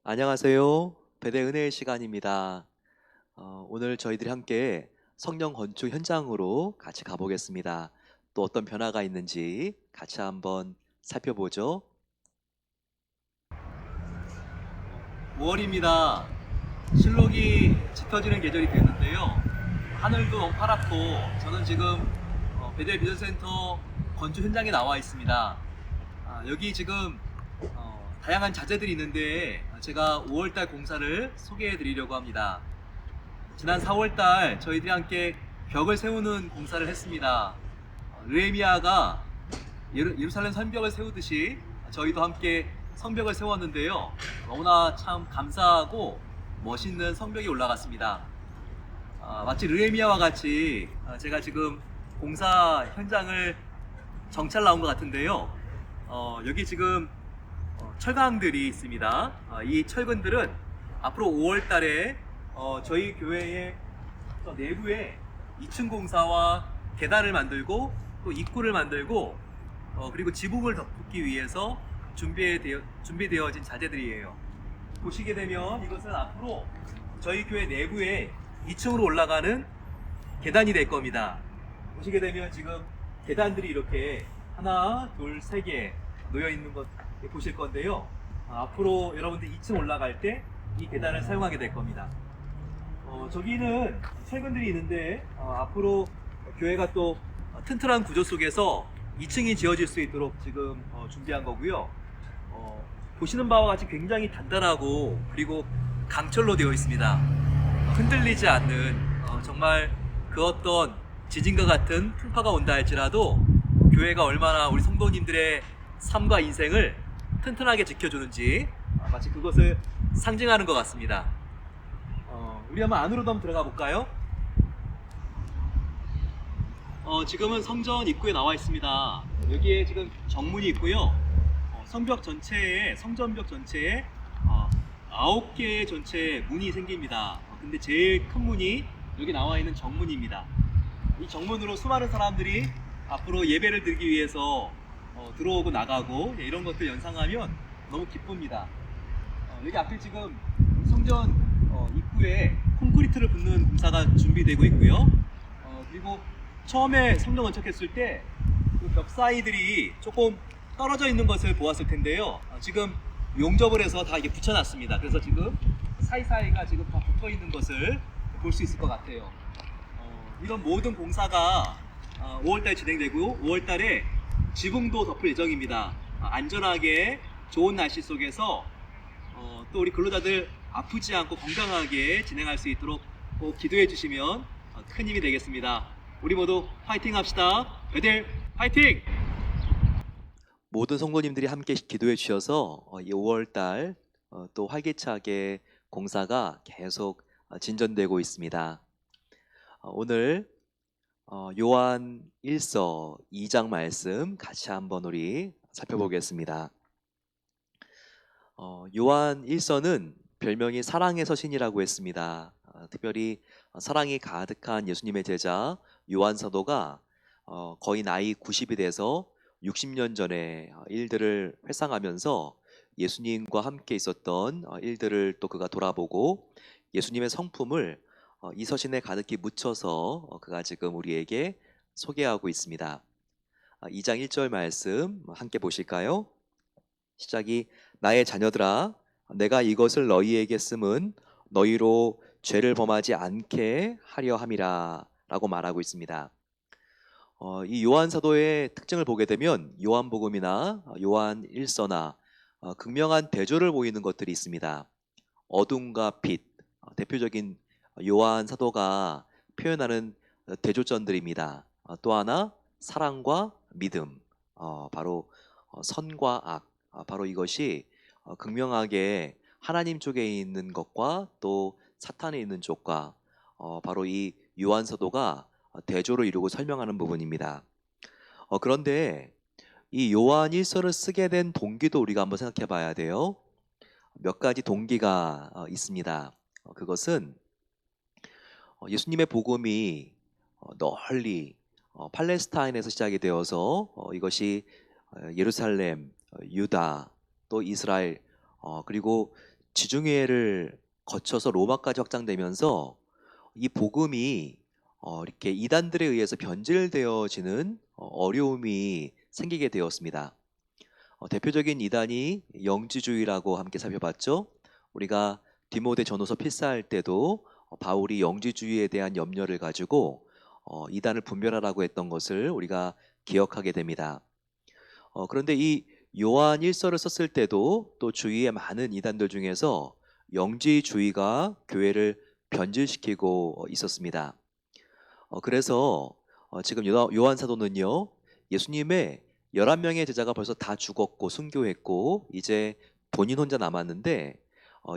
안녕하세요. 배대 은혜의 시간입니다. 오늘 저희들이 함께 성령 건축 현장으로 같이 가보겠습니다. 또 어떤 변화가 있는지 같이 한번 살펴보죠. 5월입니다. 실록이 짙어지는 계절이 됐는데요. 하늘도 너무 파랗고 저는 지금 배대 비전센터 건축 현장에 나와 있습니다. 여기 지금 다양한 자재들이 있는데 제가 5월달 공사를 소개해 드리려고 합니다. 지난 4월달 저희들이 함께 벽을 세우는 공사를 했습니다. 느헤미야가 예루살렘 성벽을 세우듯이 저희도 함께 성벽을 세웠는데요. 너무나 참 감사하고 멋있는 성벽이 올라갔습니다. 마치 느헤미야와 같이 제가 지금 공사 현장을 정찰 나온 것 같은데요. 여기 지금 철강들이 있습니다. 이 철근들은 앞으로 5월 달에 저희 교회의 내부에 2층 공사와 계단을 만들고 또 입구를 만들고 그리고 지붕을 덮기 위해서 준비되어진 자재들이에요. 보시게 되면 이것은 앞으로 저희 교회 내부에 2층으로 올라가는 계단이 될 겁니다. 보시게 되면 지금 계단들이 이렇게 하나, 둘, 세 개 놓여 있는 것 보실 건데요. 앞으로 여러분들 2층 올라갈 때 이 계단을 사용하게 될 겁니다. 저기는 철근들이 있는데 앞으로 교회가 또 튼튼한 구조 속에서 2층이 지어질 수 있도록 지금 준비한 거고요. 보시는 바와 같이 굉장히 단단하고 그리고 강철로 되어 있습니다. 흔들리지 않는 정말 그 어떤 지진과 같은 풍파가 온다 할지라도 교회가 얼마나 우리 성도님들의 삶과 인생을 튼튼하게 지켜주는지 마치 그것을 상징하는 것 같습니다. 우리 한번 안으로도 한번 들어가 볼까요? 지금은 성전 입구에 나와 있습니다. 여기에 지금 정문이 있고요. 성전벽 전체에 9개의 전체 문이 생깁니다. 근데 제일 큰 문이 여기 나와 있는 정문입니다. 이 정문으로 수많은 사람들이 앞으로 예배를 드리기 위해서 들어오고 나가고 이런 것들 연상하면 너무 기쁩니다. 여기 앞에 지금 성전 입구에 콘크리트를 붓는 공사가 준비되고 있고요. 그리고 처음에 성전 건축했을 때 그 벽 사이들이 조금 떨어져 있는 것을 보았을 텐데요. 지금 용접을 해서 다 이게 붙여놨습니다. 그래서 지금 사이사이가 지금 다 붙어 있는 것을 볼 수 있을 것 같아요. 이런 모든 공사가 5월달에 진행되고 5월달에 지붕도 덮을 예정입니다. 안전하게 좋은 날씨 속에서 또 우리 근로자들 아프지 않고 건강하게 진행할 수 있도록 꼭 기도해 주시면 큰 힘이 되겠습니다. 우리 모두 파이팅 합시다. 베델 파이팅! 모든 성도님들이 함께 기도해 주셔서 이 5월달 또 활기차게 공사가 계속 진전되고 있습니다. 오늘 요한 1서 2장 말씀 같이 한번 우리 살펴보겠습니다. 요한 1서는 별명이 사랑의 서신이라고 했습니다. 특별히 사랑이 가득한 예수님의 제자 요한 사도가 거의 나이 90이 돼서 60년 전에 일들을 회상하면서 예수님과 함께 있었던 일들을 또 그가 돌아보고 예수님의 성품을 이 서신에 가득히 묻혀서 그가 지금 우리에게 소개하고 있습니다. 2장 1절 말씀 함께 보실까요? 시작이 나의 자녀들아 내가 이것을 너희에게 쓰면 너희로 죄를 범하지 않게 하려 함이라 라고 말하고 있습니다. 이 요한 사도의 특징을 보게 되면 요한복음이나 요한 1서나 극명한 대조를 보이는 것들이 있습니다. 어둠과 빛, 대표적인 요한 사도가 표현하는 대조전들입니다. 또 하나 사랑과 믿음, 바로 선과 악, 바로 이것이 극명하게 하나님 쪽에 있는 것과 또 사탄에 있는 쪽과 바로 이 요한 사도가 대조를 이루고 설명하는 부분입니다. 그런데 이 요한 1서를 쓰게 된 동기도 우리가 한번 생각해 봐야 돼요. 몇 가지 동기가 있습니다. 그것은 예수님의 복음이 널리 팔레스타인에서 시작이 되어서 이것이 예루살렘, 유다, 또 이스라엘 그리고 지중해를 거쳐서 로마까지 확장되면서 이 복음이 이렇게 이단들에 의해서 변질되어지는 어려움이 생기게 되었습니다. 대표적인 이단이 영지주의라고 함께 살펴봤죠. 우리가 디모데 전후서 필사할 때도 바울이 영지주의에 대한 염려를 가지고 이단을 분별하라고 했던 것을 우리가 기억하게 됩니다. 그런데 이 요한 1서를 썼을 때도 또 주위의 많은 이단들 중에서 영지주의가 교회를 변질시키고 있었습니다. 그래서 지금 요한 사도는요, 예수님의 11명의 제자가 벌써 다 죽었고 순교했고 이제 본인 혼자 남았는데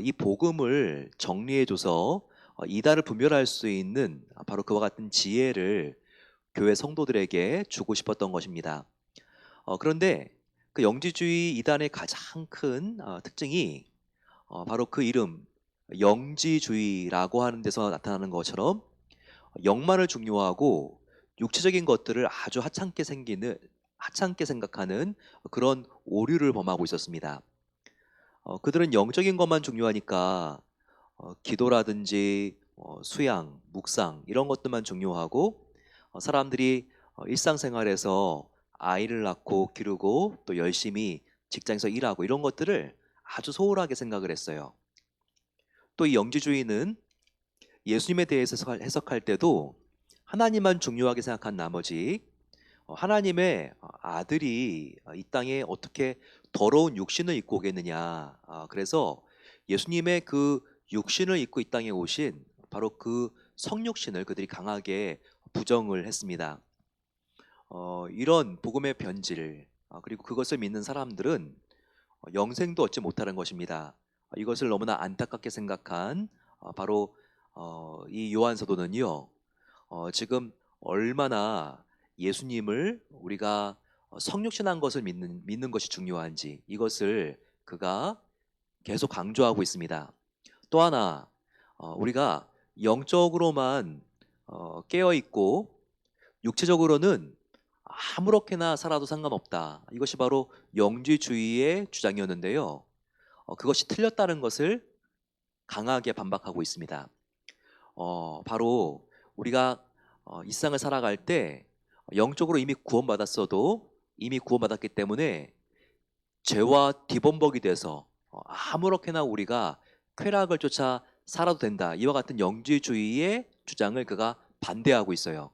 이 복음을 정리해줘서 이단을 분별할 수 있는 바로 그와 같은 지혜를 교회 성도들에게 주고 싶었던 것입니다. 그런데 그 영지주의 이단의 가장 큰 특징이 바로 그 이름 영지주의라고 하는 데서 나타나는 것처럼 영만을 중요하고 육체적인 것들을 아주 하찮게 생각하는 그런 오류를 범하고 있었습니다. 그들은 영적인 것만 중요하니까 기도라든지 수양, 묵상 이런 것들만 중요하고 사람들이 일상생활에서 아이를 낳고 기르고 또 열심히 직장에서 일하고 이런 것들을 아주 소홀하게 생각을 했어요. 또 이 영지주의는 예수님에 대해서 해석할 때도 하나님만 중요하게 생각한 나머지 하나님의 아들이 이 땅에 어떻게 더러운 육신을 입고 오겠느냐. 그래서 예수님의 그 육신을 입고 이 땅에 오신 바로 그 성육신을 그들이 강하게 부정을 했습니다. 이런 복음의 변질 그리고 그것을 믿는 사람들은 영생도 얻지 못하는 것입니다. 이것을 너무나 안타깝게 생각한 바로 이 요한 사도는요, 지금 얼마나 예수님을 우리가 성육신한 것을 믿는 것이 중요한지 이것을 그가 계속 강조하고 있습니다. 또 하나 우리가 영적으로만 깨어 있고 육체적으로는 아무렇게나 살아도 상관없다. 이것이 바로 영지주의의 주장이었는데요. 그것이 틀렸다는 것을 강하게 반박하고 있습니다. 바로 우리가 이 세상을 살아갈 때 영적으로 이미 구원받았어도 이미 구원받았기 때문에 죄와 뒤범벅이 돼서 아무렇게나 우리가 쾌락을 쫓아 살아도 된다. 이와 같은 영지주의의 주장을 그가 반대하고 있어요.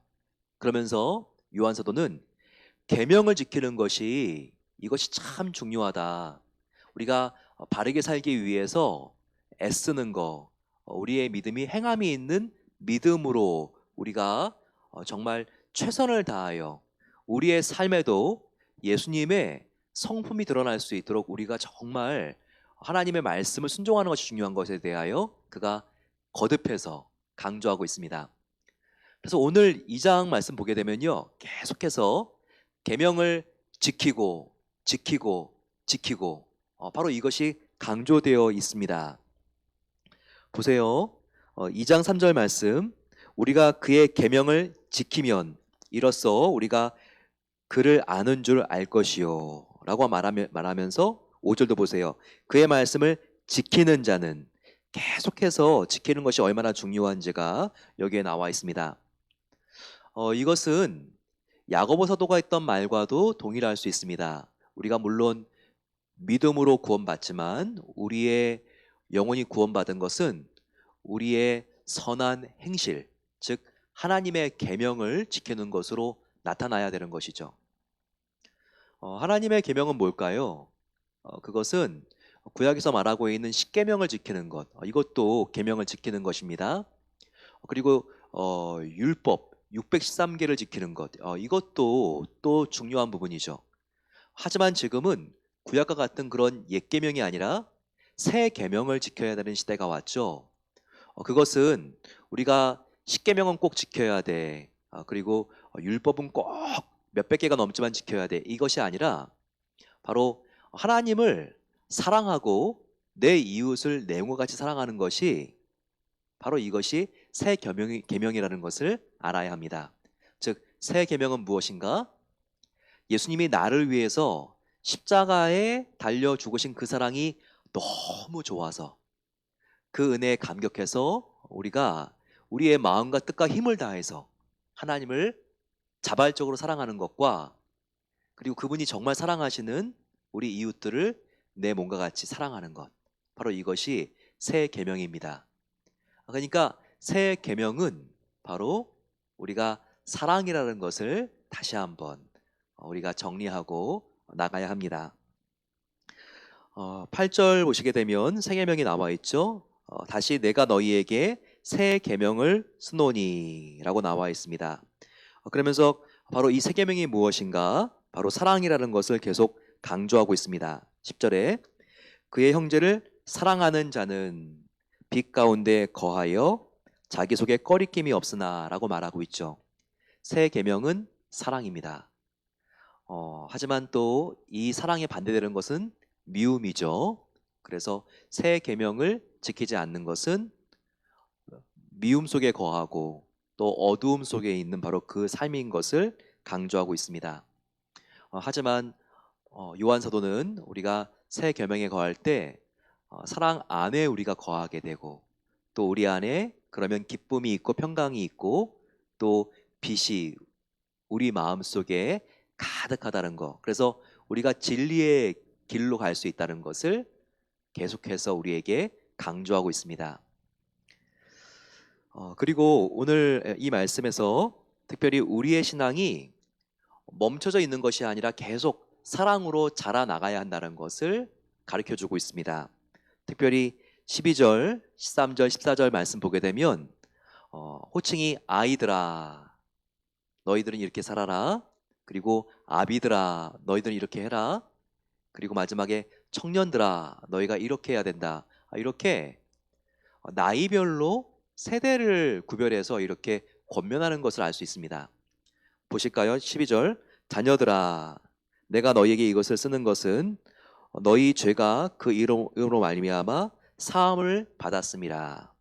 그러면서 요한 사도는 계명을 지키는 것이 이것이 참 중요하다. 우리가 바르게 살기 위해서 애쓰는 거, 우리의 믿음이 행함이 있는 믿음으로 우리가 정말 최선을 다하여 우리의 삶에도 예수님의 성품이 드러날 수 있도록 우리가 정말 하나님의 말씀을 순종하는 것이 중요한 것에 대하여 그가 거듭해서 강조하고 있습니다. 그래서 오늘 2장 말씀 보게 되면요, 계속해서 계명을 지키고 바로 이것이 강조되어 있습니다. 보세요. 2장 3절 말씀, 우리가 그의 계명을 지키면 이로써 우리가 그를 아는 줄 알 것이요 라고 말하면서 5절도 보세요. 그의 말씀을 지키는 자는, 계속해서 지키는 것이 얼마나 중요한지가 여기에 나와 있습니다. 이것은 야고보 사도가 했던 말과도 동일할 수 있습니다. 우리가 물론 믿음으로 구원받지만 우리의 영혼이 구원받은 것은 우리의 선한 행실, 즉 하나님의 계명을 지키는 것으로 나타나야 되는 것이죠. 하나님의 계명은 뭘까요? 그것은 구약에서 말하고 있는 십계명을 지키는 것, 이것도 계명을 지키는 것입니다. 그리고 율법 613개를 지키는 것, 이것도 또 중요한 부분이죠. 하지만 지금은 구약과 같은 그런 옛 계명이 아니라 새 계명을 지켜야 되는 시대가 왔죠. 그것은 우리가 십계명은 꼭 지켜야 돼. 그리고 율법은 꼭 몇백 개가 넘지만 지켜야 돼. 이것이 아니라 바로 하나님을 사랑하고 내 이웃을 내 몸과 같이 사랑하는 것이 바로 이것이 새 계명이라는 것을 알아야 합니다. 즉, 새 계명은 무엇인가? 예수님이 나를 위해서 십자가에 달려 죽으신 그 사랑이 너무 좋아서 그 은혜에 감격해서 우리가 우리의 마음과 뜻과 힘을 다해서 하나님을 자발적으로 사랑하는 것과 그리고 그분이 정말 사랑하시는 우리 이웃들을 내 몸과 같이 사랑하는 것. 바로 이것이 새 계명입니다. 그러니까 새 계명은 바로 우리가 사랑이라는 것을 다시 한번 우리가 정리하고 나가야 합니다. 8절 보시게 되면 새 계명이 나와 있죠. 다시 내가 너희에게 새 계명을 쓰노니라고 나와 있습니다. 그러면서 바로 이 새 계명이 무엇인가? 바로 사랑이라는 것을 계속 강조하고 있습니다. 10절에 그의 형제를 사랑하는 자는 빛 가운데 거하여 자기 속에 꺼리낌이 없으나라고 말하고 있죠. 새 계명은 사랑입니다. 하지만 또 이 사랑에 반대되는 것은 미움이죠. 그래서 새 계명을 지키지 않는 것은 미움 속에 거하고 또 어두움 속에 있는 바로 그 삶인 것을 강조하고 있습니다. 하지만 요한 사도는 우리가 새 계명에 거할 때 사랑 안에 우리가 거하게 되고 또 우리 안에 그러면 기쁨이 있고 평강이 있고 또 빛이 우리 마음 속에 가득하다는 거. 그래서 우리가 진리의 길로 갈 수 있다는 것을 계속해서 우리에게 강조하고 있습니다. 그리고 오늘 이 말씀에서 특별히 우리의 신앙이 멈춰져 있는 것이 아니라 계속 사랑으로 자라나가야 한다는 것을 가르쳐 주고 있습니다. 특별히 12절, 13절, 14절 말씀 보게 되면 호칭이 아이들아 너희들은 이렇게 살아라. 그리고 아비들아 너희들은 이렇게 해라. 그리고 마지막에 청년들아 너희가 이렇게 해야 된다. 이렇게 나이별로 세대를 구별해서 이렇게 권면하는 것을 알 수 있습니다. 보실까요? 12절 자녀들아 내가 너희에게 이것을 쓰는 것은 너희 죄가 그 이름으로 말미암아 사함을 받았음이라.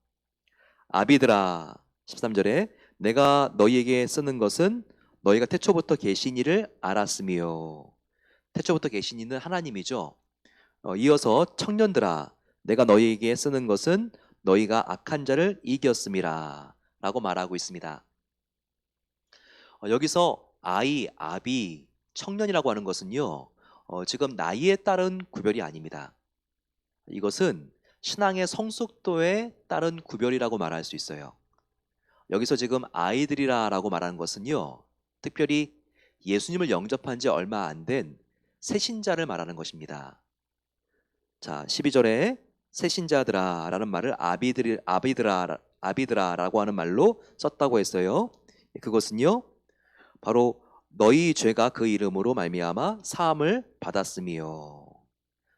아비들아 13절에 내가 너희에게 쓰는 것은 너희가 태초부터 계신 이를 알았으며. 태초부터 계신 이는 하나님이죠. 이어서 청년들아 내가 너희에게 쓰는 것은 너희가 악한 자를 이겼음이라 라고 말하고 있습니다. 여기서 아이, 아비, 청년이라고 하는 것은요 지금 나이에 따른 구별이 아닙니다. 이것은 신앙의 성숙도에 따른 구별이라고 말할 수 있어요. 여기서 지금 아이들이라고 말하는 것은요 특별히 예수님을 영접한 지 얼마 안 된 새신자를 말하는 것입니다. 자, 12절에 새신자들아 라는 말을 아비들아라고 하는 말로 썼다고 했어요. 그것은요 바로 너희 죄가 그 이름으로 말미암아 사함을 받았으며.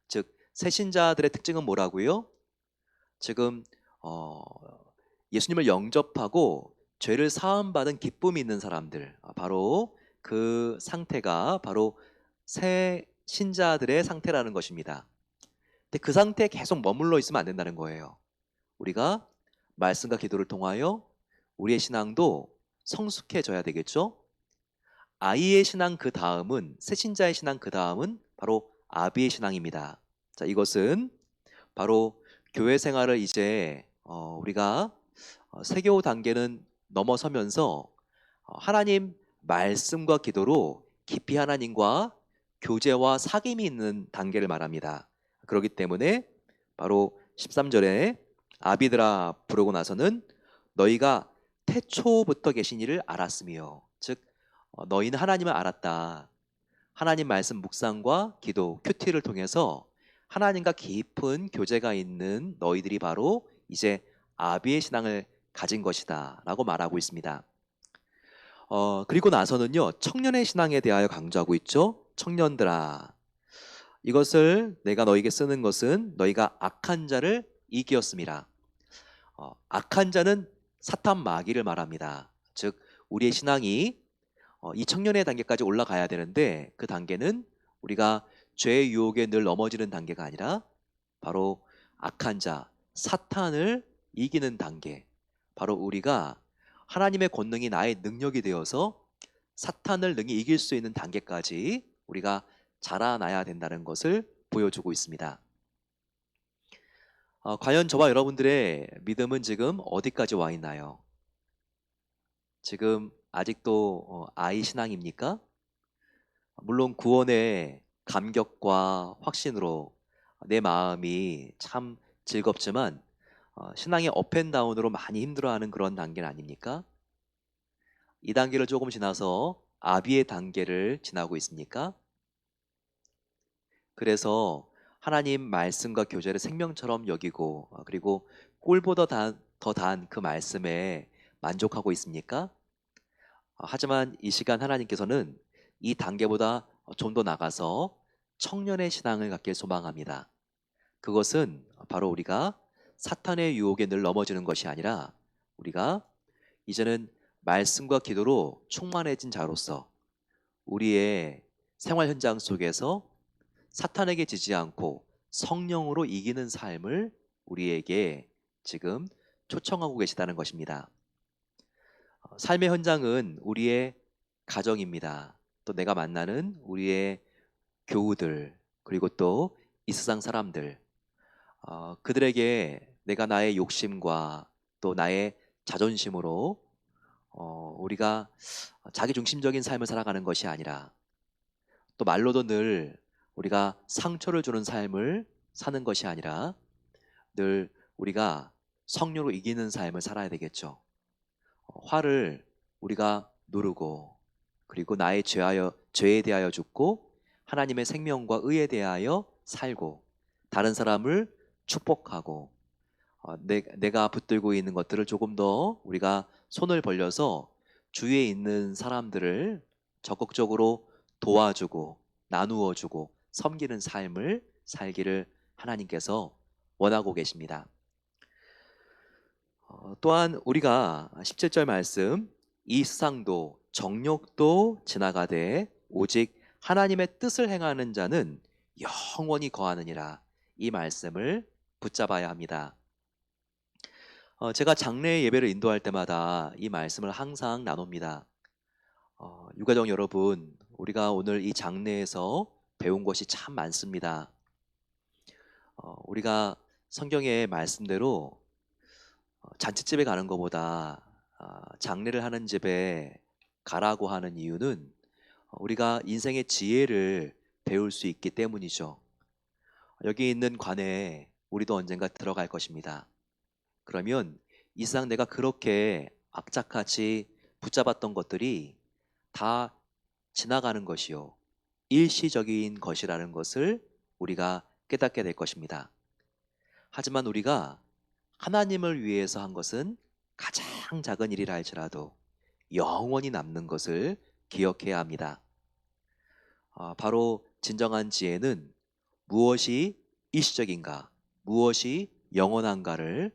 즉 새신자들의 특징은 뭐라고요? 지금 예수님을 영접하고 죄를 사함받은 기쁨이 있는 사람들, 바로 그 상태가 바로 새 신자들의 상태라는 것입니다. 근데 그 상태에 계속 머물러 있으면 안 된다는 거예요. 우리가 말씀과 기도를 통하여 우리의 신앙도 성숙해져야 되겠죠? 아이의 신앙 그 다음은, 새 신자의 신앙 그 다음은 바로 아비의 신앙입니다. 자, 이것은 바로 교회 생활을 이제 우리가 세교 단계는 넘어서면서 하나님 말씀과 기도로 깊이 하나님과 교제와 사귐이 있는 단계를 말합니다. 그렇기 때문에 바로 13절에 아비들아 부르고 나서는 너희가 태초부터 계신 이를 알았으며. 즉 너희는 하나님을 알았다. 하나님 말씀 묵상과 기도, 큐티를 통해서 하나님과 깊은 교제가 있는 너희들이 바로 이제 아비의 신앙을 가진 것이다 라고 말하고 있습니다. 그리고 나서는요 청년의 신앙에 대하여 강조하고 있죠. 청년들아 이것을 내가 너희에게 쓰는 것은 너희가 악한 자를 이기었음이라. 악한 자는 사탄 마귀를 말합니다. 즉 우리의 신앙이 이 청년의 단계까지 올라가야 되는데 그 단계는 우리가 죄의 유혹에 늘 넘어지는 단계가 아니라 바로 악한 자, 사탄을 이기는 단계. 바로 우리가 하나님의 권능이 나의 능력이 되어서 사탄을 능히 이길 수 있는 단계까지 우리가 자라나야 된다는 것을 보여주고 있습니다. 과연 저와 여러분들의 믿음은 지금 어디까지 와 있나요? 지금 아직도 아이 신앙입니까? 물론 구원의 감격과 확신으로 내 마음이 참 즐겁지만 신앙의 업앤다운으로 많이 힘들어하는 그런 단계는 아닙니까? 이 단계를 조금 지나서 아비의 단계를 지나고 있습니까? 그래서 하나님 말씀과 교제를 생명처럼 여기고 그리고 꿀보다 더 단 그 말씀에 만족하고 있습니까? 하지만 이 시간 하나님께서는 이 단계보다 좀 더 나가서 청년의 신앙을 갖길 소망합니다. 그것은 바로 우리가 사탄의 유혹에 늘 넘어지는 것이 아니라 우리가 이제는 말씀과 기도로 충만해진 자로서 우리의 생활 현장 속에서 사탄에게 지지 않고 성령으로 이기는 삶을 우리에게 지금 초청하고 계시다는 것입니다. 삶의 현장은 우리의 가정입니다. 또 내가 만나는 우리의 교우들, 그리고 또 이 세상 사람들, 그들에게 내가 나의 욕심과 또 나의 자존심으로 우리가 자기 중심적인 삶을 살아가는 것이 아니라 또 말로도 늘 우리가 상처를 주는 삶을 사는 것이 아니라 늘 우리가 성령으로 이기는 삶을 살아야 되겠죠. 화를 우리가 누르고 그리고 나의 죄에 대하여 죽고 하나님의 생명과 의에 대하여 살고 다른 사람을 축복하고 내가 붙들고 있는 것들을 조금 더 우리가 손을 벌려서 주위에 있는 사람들을 적극적으로 도와주고 나누어 주고 섬기는 삶을 살기를 하나님께서 원하고 계십니다. 또한 우리가 17절 말씀 이 세상도 정욕도 지나가되 오직 하나님의 뜻을 행하는 자는 영원히 거하느니라 이 말씀을 붙잡아야 합니다. 제가 장례 예배를 인도할 때마다 이 말씀을 항상 나눕니다. 유가족 여러분, 우리가 오늘 이 장례에서 배운 것이 참 많습니다. 우리가 성경의 말씀대로 잔치집에 가는 것보다 장례를 하는 집에 가라고 하는 이유는 우리가 인생의 지혜를 배울 수 있기 때문이죠. 여기 있는 관에 우리도 언젠가 들어갈 것입니다. 그러면 이 세상 내가 그렇게 악착같이 붙잡았던 것들이 다 지나가는 것이요. 일시적인 것이라는 것을 우리가 깨닫게 될 것입니다. 하지만 우리가 하나님을 위해서 한 것은 가장 작은 일이라 할지라도 영원히 남는 것을 기억해야 합니다. 바로 진정한 지혜는 무엇이 일시적인가, 무엇이 영원한가를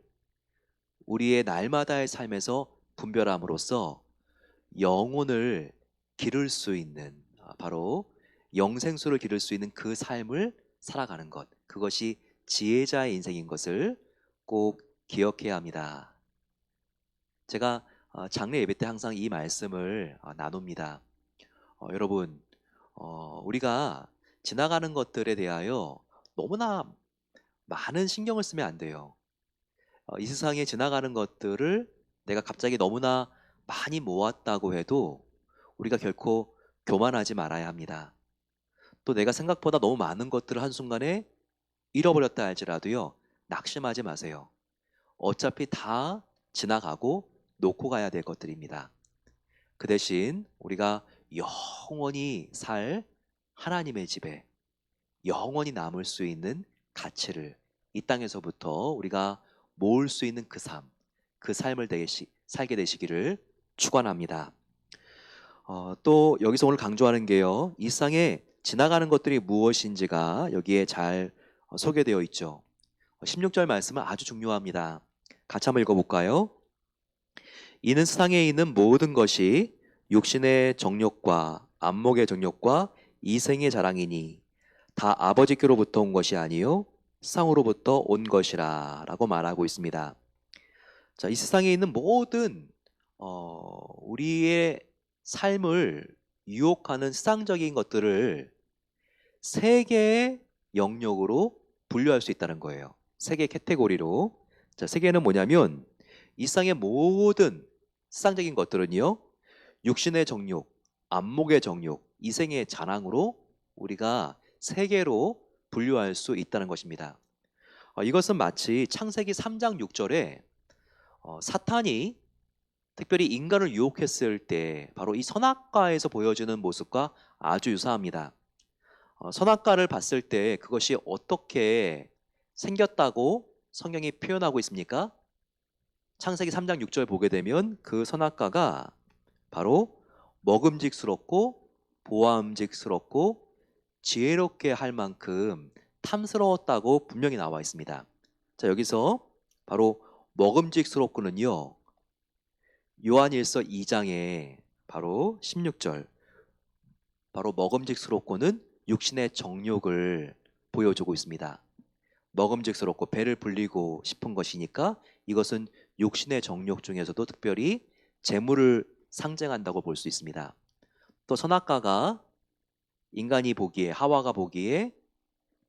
우리의 날마다의 삶에서 분별함으로써 영혼을 기를 수 있는 바로 영생수를 기를 수 있는 그 삶을 살아가는 것, 그것이 지혜자의 인생인 것을 꼭 기억해야 합니다. 제가 장례 예배 때 항상 이 말씀을 나눕니다. 여러분, 우리가 지나가는 것들에 대하여 너무나 많은 신경을 쓰면 안 돼요. 이 세상에 지나가는 것들을 내가 갑자기 너무나 많이 모았다고 해도 우리가 결코 교만하지 말아야 합니다. 또 내가 생각보다 너무 많은 것들을 한순간에 잃어버렸다 할지라도요, 낙심하지 마세요. 어차피 다 지나가고 놓고 가야 될 것들입니다. 그 대신 우리가 영원히 살 하나님의 집에 영원히 남을 수 있는 가치를 이 땅에서부터 우리가 모을 수 있는 그 삶을 살게 되시기를 축원합니다. 또 여기서 오늘 강조하는 게요, 이 세상에 지나가는 것들이 무엇인지가 여기에 잘 소개되어 있죠. 16절 말씀은 아주 중요합니다. 같이 한번 읽어볼까요? 이는 세상에 있는 모든 것이 육신의 정욕과 안목의 정욕과 이생의 자랑이니 다 아버지께로부터 온 것이 아니요 세상으로부터 온 것이라 라고 말하고 있습니다. 자, 이 세상에 있는 모든 우리의 삶을 유혹하는 세상적인 것들을 세 개의 영역으로 분류할 수 있다는 거예요. 세 개 카테고리로. 자, 세 개는 뭐냐면 일상의 모든 세상적인 것들은요, 육신의 정욕, 안목의 정욕, 이생의 자랑으로 우리가 세 개로 분류할 수 있다는 것입니다. 이것은 마치 창세기 3장 6절에 사탄이 특별히 인간을 유혹했을 때 바로 이 선악과에서 보여주는 모습과 아주 유사합니다. 선악과를 봤을 때 그것이 어떻게 생겼다고 성경이 표현하고 있습니까? 창세기 3장 6절 보게 되면 그 선악과가 바로 먹음직스럽고 보암직스럽고 지혜롭게 할 만큼 탐스러웠다고 분명히 나와 있습니다. 자, 여기서 바로 먹음직스럽고는요, 요한일서 2장에 바로 16절, 바로 먹음직스럽고는 육신의 정욕을 보여주고 있습니다. 먹음직스럽고 배를 불리고 싶은 것이니까 이것은 육신의 정욕 중에서도 특별히 재물을 상징한다고 볼 수 있습니다. 또 선악과가 인간이 보기에, 하와가 보기에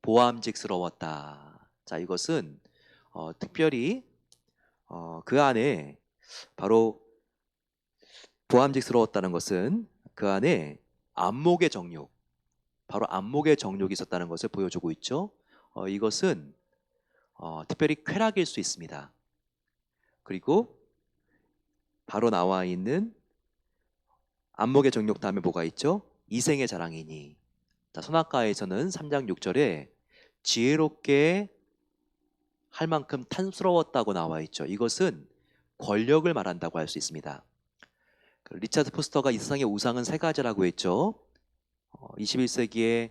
보암직스러웠다. 자, 이것은 특별히 그 안에 바로 보암직스러웠다는 것은 그 안에 안목의 정욕, 바로 안목의 정욕이 있었다는 것을 보여주고 있죠. 이것은 특별히 쾌락일 수 있습니다. 그리고 바로 나와 있는 안목의 정욕 다음에 뭐가 있죠? 이생의 자랑이니. 자, 선악과에서는 3장 6절에 지혜롭게 할 만큼 탐스러웠다고 나와 있죠. 이것은 권력을 말한다고 할 수 있습니다. 리차드 포스터가 이 세상의 우상은 세 가지라고 했죠. 21세기에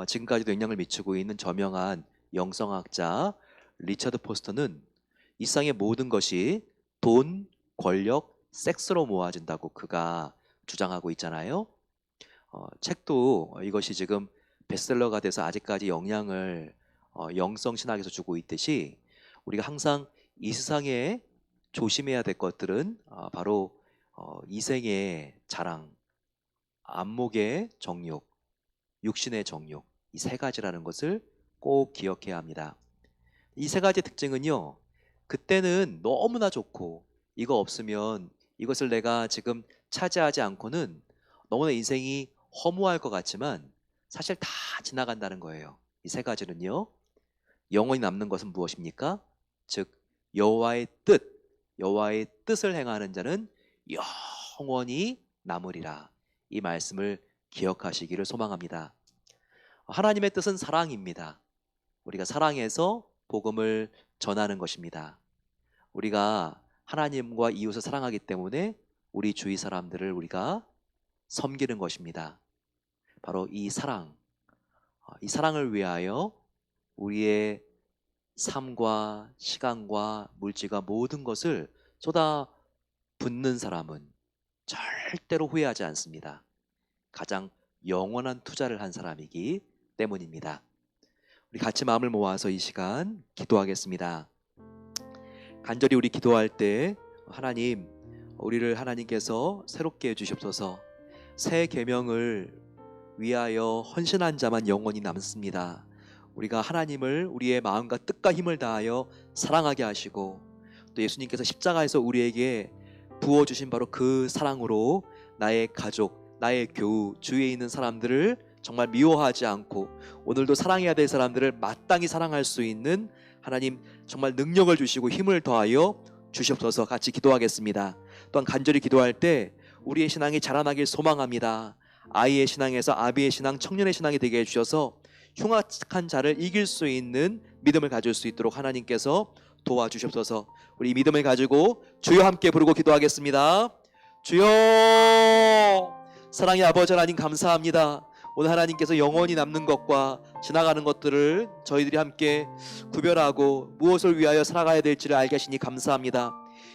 지금까지도 영향을 미치고 있는 저명한 영성학자 리차드 포스터는 이 세상의 모든 것이 돈, 권력, 섹스로 모아진다고 그가 주장하고 있잖아요. 책도 이것이 지금 베스트셀러가 돼서 아직까지 영향을 영성 신학에서 주고 있듯이 우리가 항상 이 세상에 조심해야 될 것들은 바로 이생의 자랑, 안목의 정욕, 육신의 정욕, 이 세 가지라는 것을 꼭 기억해야 합니다. 이 세 가지 특징은요, 그때는 너무나 좋고 이거 없으면 이것을 내가 지금 차지하지 않고는 너무나 인생이 허무할 것 같지만 사실 다 지나간다는 거예요. 이 세 가지는요, 영원히 남는 것은 무엇입니까? 즉 여호와의 뜻을 행하는 자는 영원히 남으리라. 이 말씀을 기억하시기를 소망합니다. 하나님의 뜻은 사랑입니다. 우리가 사랑해서 복음을 전하는 것입니다. 우리가 하나님과 이웃을 사랑하기 때문에 우리 주위 사람들을 우리가 섬기는 것입니다. 바로 이 사랑을 위하여 우리의 삶과 시간과 물질과 모든 것을 쏟아 붓는 사람은 절대로 후회하지 않습니다. 가장 영원한 투자를 한 사람이기 때문입니다. 우리 같이 마음을 모아서 이 시간 기도하겠습니다. 간절히 우리 기도할 때 하나님, 우리를 하나님께서 새롭게 해주시옵소서. 새 계명을 위하여 헌신한 자만 영원히 남습니다. 우리가 하나님을 우리의 마음과 뜻과 힘을 다하여 사랑하게 하시고 또 예수님께서 십자가에서 우리에게 부어주신 바로 그 사랑으로 나의 가족, 나의 교우, 주위에 있는 사람들을 정말 미워하지 않고 오늘도 사랑해야 될 사람들을 마땅히 사랑할 수 있는 하나님 정말 능력을 주시고 힘을 더하여 주시옵소서. 같이 기도하겠습니다. 또한 간절히 기도할 때 우리의 신앙이 자라나길 소망합니다. 아이의 신앙에서 아비의 신앙, 청년의 신앙이 되게 해주셔서 흉악한 자를 이길 수 있는 믿음을 가질 수 있도록 하나님께서 도와주시옵소서. 우리 믿음을 가지고 주여 함께 부르고 기도하겠습니다. 주여, 사랑의 아버지 하나님 감사합니다. 오늘 하나님께서 영원히 남는 것과 지나가는 것들을 저희들이 함께 구별하고 무엇을 위하여 살아가야 될지를 알게 하시니 감사합니다.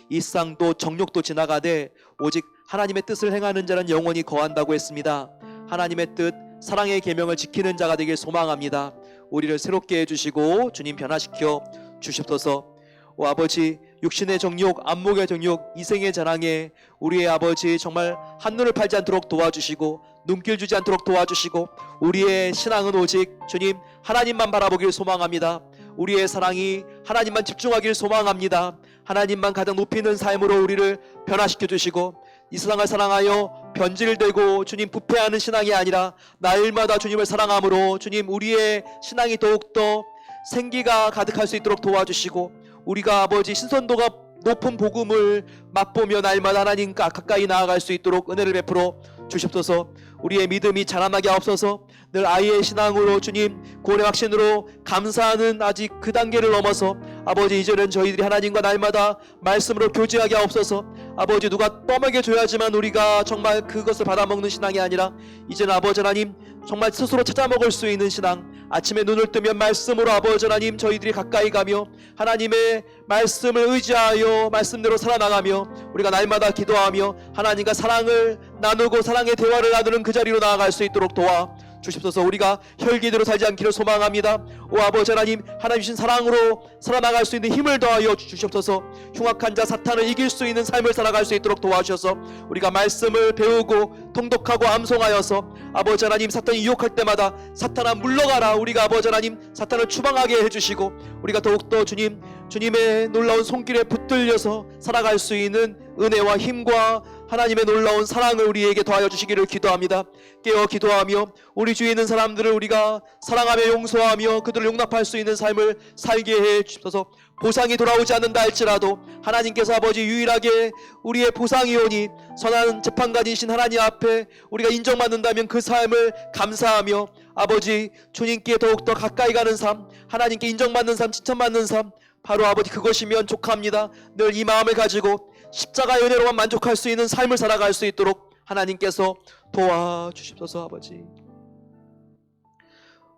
이 세상도 정욕도 지나가되 오직 하나님의 뜻을 행하는 자는 영원히 거한다고 했습니다. 하나님의 뜻, 사랑의 계명을 지키는 자가 되길 소망합니다. 우리를 새롭게 해주시고 주님 변화시켜 주시옵소서. 오 아버지, 육신의 정욕, 안목의 정욕, 이생의 자랑에 우리의 아버지 정말 한눈을 팔지 않도록 도와주시고 눈길 주지 않도록 도와주시고 우리의 신앙은 오직 주님 하나님만 바라보길 소망합니다. 우리의 사랑이 하나님만 집중하길 소망합니다. 하나님만 가장 높이는 삶으로 우리를 변화시켜 주시고 이 세상을 사랑하여 변질되고 주님 부패하는 신앙이 아니라 날마다 주님을 사랑함으로 주님 우리의 신앙이 더욱더 생기가 가득할 수 있도록 도와주시고 우리가 아버지 신선도가 높은 복음을 맛보며 날마다 하나님과 가까이 나아갈 수 있도록 은혜를 베풀어 주시옵소서. 우리의 믿음이 자라나게 하옵소서. 늘 아이의 신앙으로 주님 구원의 확신으로 감사하는 아직 그 단계를 넘어서 아버지 이제는 저희들이 하나님과 날마다 말씀으로 교제하게 하옵소서. 아버지 누가 떠먹여 줘야지만 우리가 정말 그것을 받아먹는 신앙이 아니라 이제는 아버지 하나님 정말 스스로 찾아 먹을 수 있는 신앙, 아침에 눈을 뜨면 말씀으로 아버지 하나님 저희들이 가까이 가며 하나님의 말씀을 의지하여 말씀대로 살아나가며 우리가 날마다 기도하며 하나님과 사랑을 나누고 사랑의 대화를 나누는 그 자리로 나아갈 수 있도록 도와 주십소서. 우리가 혈기대로 살지 않기를 소망합니다. 오 아버지 하나님, 하나님 주신 사랑으로 살아나갈 수 있는 힘을 더하여 주시옵소서. 흉악한 자 사탄을 이길 수 있는 삶을 살아갈 수 있도록 도와주셔서 우리가 말씀을 배우고 통독하고 암송하여서 아버지 하나님 사탄이 유혹할 때마다 사탄아 물러가라. 우리가 아버지 하나님 사탄을 추방하게 해주시고 우리가 더욱더 주님의 놀라운 손길에 붙들려서 살아갈 수 있는 은혜와 힘과 하나님의 놀라운 사랑을 우리에게 더하여 주시기를 기도합니다. 깨어 기도하며 우리 주위에 있는 사람들을 우리가 사랑하며 용서하며 그들을 용납할 수 있는 삶을 살게 해 주셔서 보상이 돌아오지 않는다 할지라도 하나님께서 아버지 유일하게 우리의 보상이오니 선한 재판관이신 하나님 앞에 우리가 인정받는다면 그 삶을 감사하며 아버지 주님께 더욱더 가까이 가는 삶, 하나님께 인정받는 삶, 칭찬받는 삶, 바로 아버지 그것이면 족합니다. 늘 이 마음을 가지고 십자가의 은혜로만 만족할 수 있는 삶을 살아갈 수 있도록 하나님께서 도와주십소서. 아버지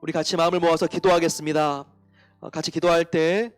우리 같이 마음을 모아서 기도하겠습니다. 같이 기도할 때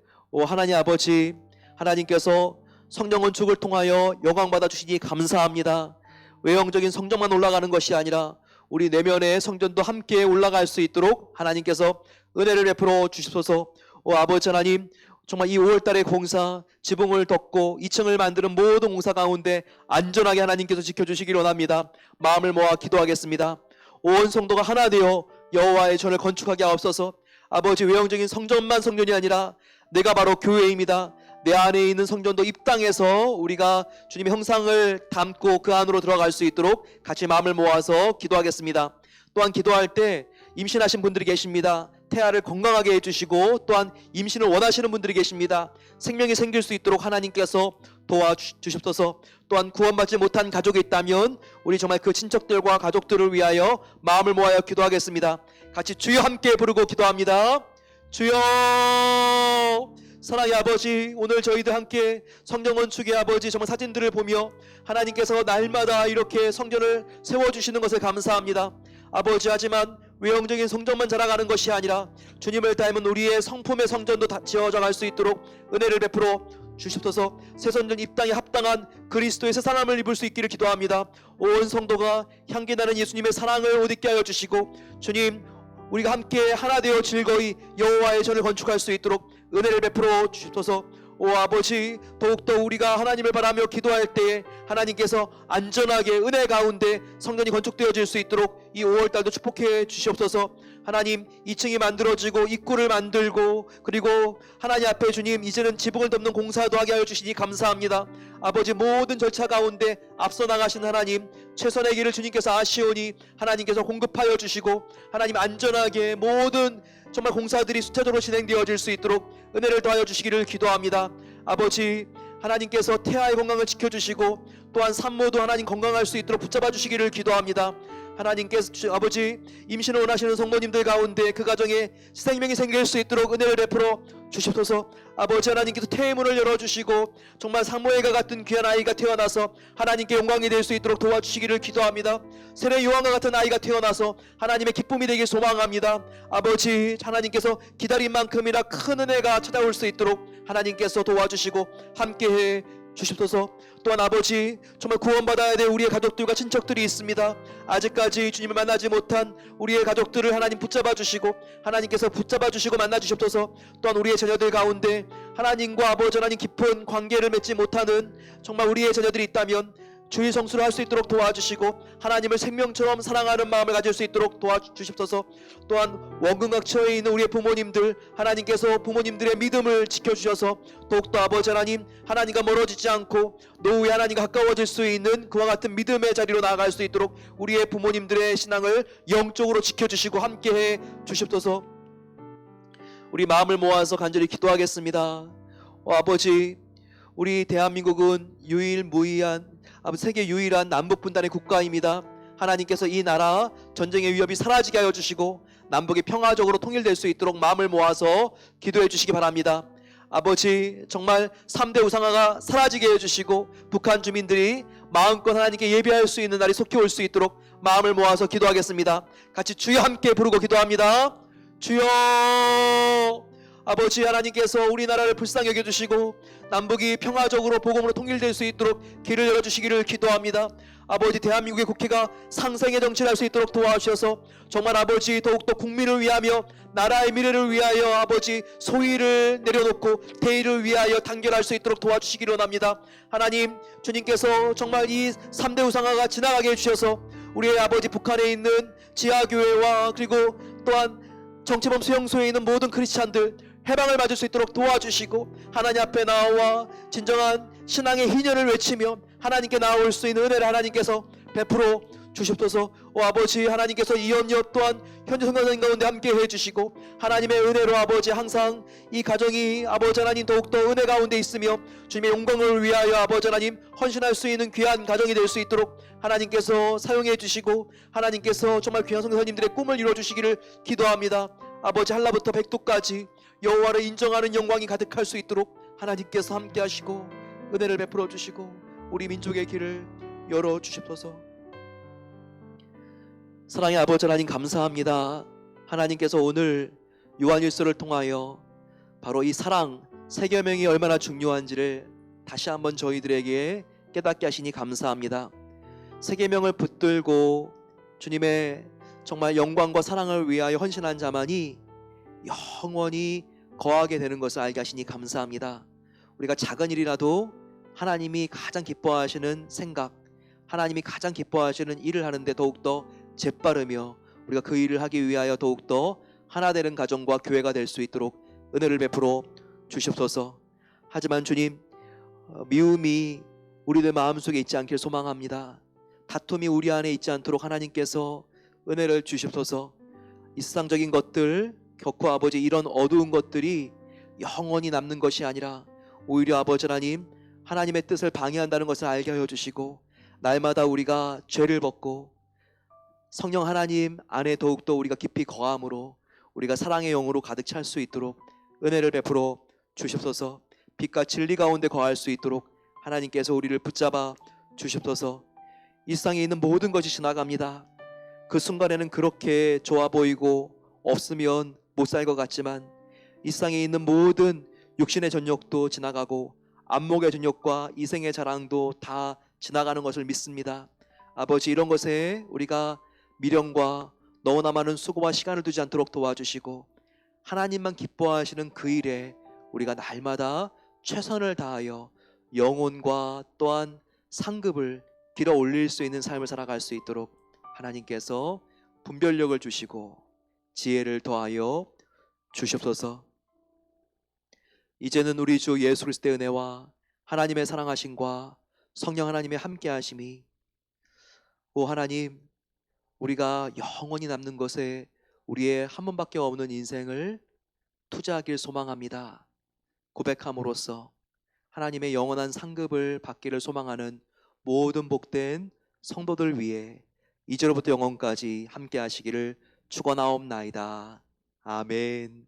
하나님 아버지, 하나님께서 성령 건축을 통하여 영광 받아 주시니 감사합니다. 외형적인 성전만 올라가는 것이 아니라 우리 내면의 성전도 함께 올라갈 수 있도록 하나님께서 은혜를 베풀어 주십소서. 아버지 하나님, 정말 이 5월달의 공사, 지붕을 덮고 2층을 만드는 모든 공사 가운데 안전하게 하나님께서 지켜주시길 원합니다. 마음을 모아 기도하겠습니다. 온 성도가 하나 되어 여호와의 전을 건축하게 하옵소서. 아버지 외형적인 성전만 성전이 아니라 내가 바로 교회입니다. 내 안에 있는 성전도 입당해서 우리가 주님의 형상을 담고 그 안으로 들어갈 수 있도록 같이 마음을 모아서 기도하겠습니다. 또한 기도할 때 임신하신 분들이 계십니다. 태아를 건강하게 해주시고 또한 임신을 원하시는 분들이 계십니다. 생명이 생길 수 있도록 하나님께서 도와주십소서. 또한 구원받지 못한 가족이 있다면 우리 정말 그 친척들과 가족들을 위하여 마음을 모아여 기도하겠습니다. 같이 주여 함께 부르고 기도합니다. 주여. 사랑의 아버지, 오늘 저희들 함께 성전 건축의 아버지 정말 사진들을 보며 하나님께서 날마다 이렇게 성전을 세워주시는 것을 감사합니다. 아버지, 하지만 외형적인 성전만 자라가는 것이 아니라 주님을 닮은 우리의 성품의 성전도 다 지어져 갈 수 있도록 은혜를 베풀어 주십소서. 새 성전 입당에 합당한 그리스도의 새 사람을 입을 수 있기를 기도합니다. 온 성도가 향기 나는 예수님의 사랑을 옷 입게 하여 주시고 주님, 우리가 함께 하나 되어 즐거이 여호와의 전을 건축할 수 있도록 은혜를 베풀어 주십소서. 오 아버지, 더욱더 우리가 하나님을 바라며 기도할 때에 하나님께서 안전하게 은혜 가운데 성전이 건축되어질 수 있도록 이 5월달도 축복해 주시옵소서. 하나님, 2층이 만들어지고 입구를 만들고 그리고 하나님 앞에 주님 이제는 지붕을 덮는 공사도 하게 하여 주시니 감사합니다. 아버지, 모든 절차 가운데 앞서 나가신 하나님, 최선의 길을 주님께서 아시오니 하나님께서 공급하여 주시고 하나님 안전하게 모든 정말 공사들이 수차적으로 진행되어질 수 있도록 은혜를 더하여 주시기를 기도합니다. 아버지, 하나님께서 태아의 건강을 지켜주시고 또한 산모도 하나님 건강할 수 있도록 붙잡아 주시기를 기도합니다. 하나님께서 아버지 임신을 원하시는 성도님들 가운데 그 가정에 생명이 생길 수 있도록 은혜를 베풀어 주시옵소서. 아버지, 하나님께서 태문을 열어주시고 정말 상모애가 같은 귀한 아이가 태어나서 하나님께 영광이 될 수 있도록 도와주시기를 기도합니다. 세례 요한과 같은 아이가 태어나서 하나님의 기쁨이 되길 소망합니다. 아버지, 하나님께서 기다린 만큼이나 큰 은혜가 찾아올 수 있도록 하나님께서 도와주시고 함께해 주십소서. 또한 아버지, 정말 구원받아야 될 우리의 가족들과 친척들이 있습니다. 아직까지 주님을 만나지 못한 우리의 가족들을 하나님 붙잡아 주시고 하나님께서 붙잡아 주시고 만나 주십소서. 또한 우리의 자녀들 가운데 하나님과 아버지 하나님 깊은 관계를 맺지 못하는 정말 우리의 자녀들이 있다면 주의 성수를 할 수 있도록 도와주시고 하나님을 생명처럼 사랑하는 마음을 가질 수 있도록 도와주십소서. 또한 원근각 처해 있는 우리의 부모님들, 하나님께서 부모님들의 믿음을 지켜주셔서 더욱더 아버지 하나님, 하나님과 멀어지지 않고 노후에 하나님과 가까워질 수 있는 그와 같은 믿음의 자리로 나아갈 수 있도록 우리의 부모님들의 신앙을 영적으로 지켜주시고 함께해 주십소서. 우리 마음을 모아서 간절히 기도하겠습니다. 아버지, 우리 대한민국은 유일무이한 세계 유일한 남북분단의 국가입니다. 하나님께서 이 나라 전쟁의 위협이 사라지게 하여 주시고 남북이 평화적으로 통일될 수 있도록 마음을 모아서 기도해 주시기 바랍니다. 아버지, 정말 3대 우상화가 사라지게 해주시고 북한 주민들이 마음껏 하나님께 예배할 수 있는 날이 속히 올 수 있도록 마음을 모아서 기도하겠습니다. 같이 주여 함께 부르고 기도합니다. 주여. 아버지 하나님께서 우리나라를 불쌍히 여겨주시고 남북이 평화적으로 복음으로 통일될 수 있도록 길을 열어주시기를 기도합니다. 아버지, 대한민국의 국회가 상생의 정치를 할 수 있도록 도와주셔서 정말 아버지 더욱더 국민을 위하며 나라의 미래를 위하여 아버지 소위를 내려놓고 대의를 위하여 단결할 수 있도록 도와주시기를 원합니다. 하나님, 주님께서 정말 이 3대 우상화가 지나가게 해주셔서 우리의 아버지 북한에 있는 지하교회와 그리고 또한 정치범 수용소에 있는 모든 크리스찬들 해방을 맞을 수 있도록 도와주시고 하나님 앞에 나와 진정한 신앙의 희년을 외치며 하나님께 나올 수 있는 은혜를 하나님께서 베풀어 주십소서. 아버지 하나님께서 이 연여 또한 현재 성도님 가운데 함께 해주시고 하나님의 은혜로 아버지 항상 이 가정이 아버지 하나님 더욱더 은혜 가운데 있으며 주님의 영광을 위하여 아버지 하나님 헌신할 수 있는 귀한 가정이 될 수 있도록 하나님께서 사용해 주시고 하나님께서 정말 귀한 성도님들의 꿈을 이루어 주시기를 기도합니다. 아버지, 한라부터 백두까지 여호와를 인정하는 영광이 가득할 수 있도록 하나님께서 함께 하시고 은혜를 베풀어 주시고 우리 민족의 길을 열어 주십소서. 사랑의 아버지 하나님, 감사합니다. 하나님께서 오늘 요한일서를 통하여 바로 이 사랑 세계명이 얼마나 중요한지를 다시 한번 저희들에게 깨닫게 하시니 감사합니다. 세계명을 붙들고 주님의 정말 영광과 사랑을 위하여 헌신한 자만이 영원히 거하게 되는 것을 알게 하시니 감사합니다. 우리가 작은 일이라도 하나님이 가장 기뻐하시는 생각, 하나님이 가장 기뻐하시는 일을 하는데 더욱더 재빠르며 우리가 그 일을 하기 위하여 더욱더 하나 되는 가정과 교회가 될 수 있도록 은혜를 베풀어 주시옵소서. 하지만 주님, 미움이 우리들 마음속에 있지 않길 소망합니다. 다툼이 우리 안에 있지 않도록 하나님께서 은혜를 주시옵소서. 이 세상적인 것들, 결코 아버지 이런 어두운 것들이 영원히 남는 것이 아니라 오히려 아버지 하나님, 하나님의 뜻을 방해한다는 것을 알게 하여 주시고 날마다 우리가 죄를 벗고 성령 하나님 안에 더욱더 우리가 깊이 거함으로 우리가 사랑의 영으로 가득 찰 수 있도록 은혜를 베풀어 주시옵소서. 빛과 진리 가운데 거할 수 있도록 하나님께서 우리를 붙잡아 주시옵소서. 이 세상에 있는 모든 것이 지나갑니다. 그 순간에는 그렇게 좋아 보이고 없으면 못 살 것 같지만 이 세상에 있는 모든 육신의 전욕도 지나가고 안목의 전욕과 이생의 자랑도 다 지나가는 것을 믿습니다. 아버지, 이런 것에 우리가 미련과 너무나 많은 수고와 시간을 두지 않도록 도와주시고 하나님만 기뻐하시는 그 일에 우리가 날마다 최선을 다하여 영혼과 또한 상급을 길어 올릴 수 있는 삶을 살아갈 수 있도록 하나님께서 분별력을 주시고 지혜를 더하여 주시옵소서. 이제는 우리 주 예수 그리스도의 은혜와 하나님의 사랑하심과 성령 하나님의 함께하심이 오 하나님, 우리가 영원히 남는 것에 우리의 한 번밖에 없는 인생을 투자하길 소망합니다. 고백함으로써 하나님의 영원한 상급을 받기를 소망하는 모든 복된 성도들 위해 이제로부터 영원까지 함께 하시기를 축원하옵나이다. 아멘.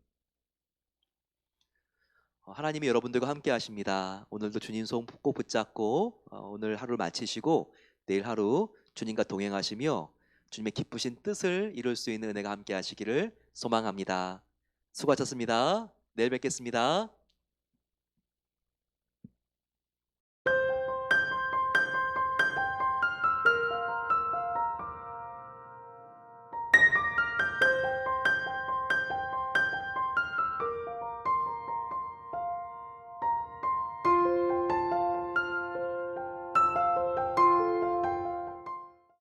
하나님이 여러분들과 함께 하십니다. 오늘도 주님 손 꼭 붙잡고 오늘 하루를 마치시고 내일 하루 주님과 동행하시며 주님의 기쁘신 뜻을 이룰 수 있는 은혜가 함께 하시기를 소망합니다. 수고하셨습니다. 내일 뵙겠습니다.